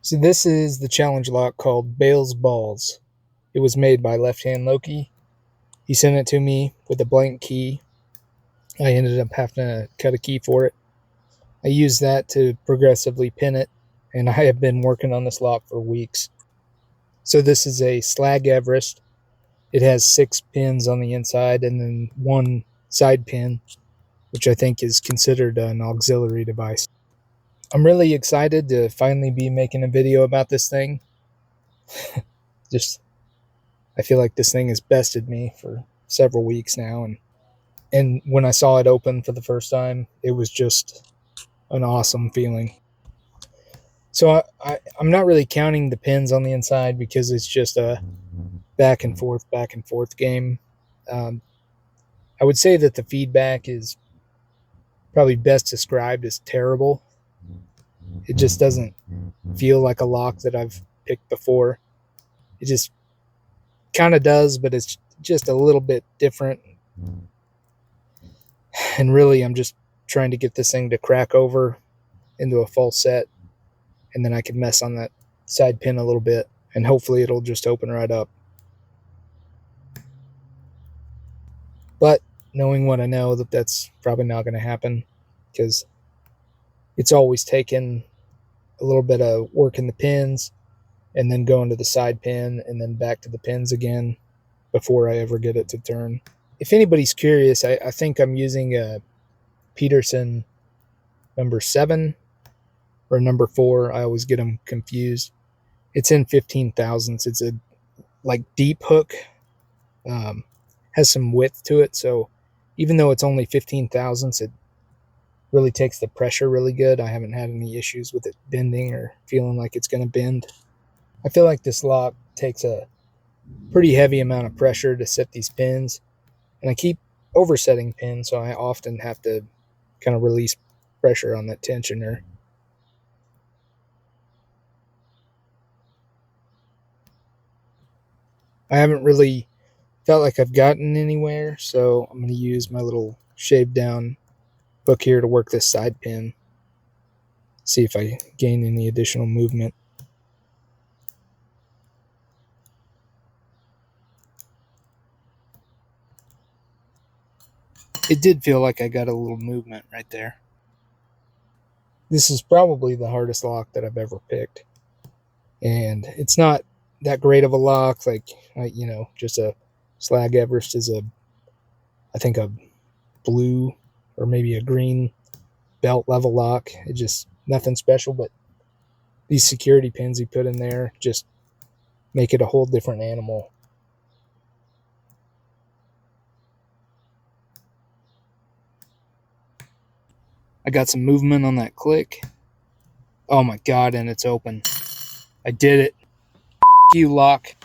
So this is the challenge lock called Baal's Balls. It was made by Left Hand Loki. He sent it to me with a blank key. I ended up having to cut a key for it. I used that to progressively pin it, and I have been working on this lock for weeks. So this is a Schlage Everest. It has 6 pins on the inside and then one side pin, which I think is considered an auxiliary device. I'm really excited to finally be making a video about this thing. Just I feel like this thing has bested me for several weeks now, and when I saw it open for the first time, it was just an awesome feeling. So I'm not really counting the pins on the inside because it's just a back and forth game. Um, I would say that the feedback is probably best described as terrible. It just doesn't feel like a lock that I've picked before. It just kind of does, but it's just a little bit different. And really, I'm just trying to get this thing to crack over into a full set, and then I can mess on that side pin a little bit, and hopefully it'll just open right up. But knowing what I know, that's probably not going to happen, because it's always taken a little bit of working the pins and then going to the side pin and then back to the pins again before I ever get it to turn. If anybody's curious, I think I'm using a Peterson number 7 or number 4. I always get them confused. It's in 15 thousandths. It's a like deep hook, has some width to it, so even though it's only 15 thousandths, it really takes the pressure really good. I haven't had any issues with it bending or feeling like it's going to bend. I feel like this lock takes a pretty heavy amount of pressure to set these pins, and I keep oversetting pins, so I often have to kind of release pressure on that tensioner. I haven't really felt like I've gotten anywhere, so I'm going to use my little shaved down hook here to work this side pin, see if I gain any additional movement. It did feel like I got a little movement right there. This is probably the hardest lock that I've ever picked, and it's not that great of a lock. Like, just a Schlage Everest is I think a blue or maybe a green belt level lock. It just nothing special, but these security pins he put in there just make it a whole different animal. I got some movement on that click. Oh my god, and it's open. I did it. You lock.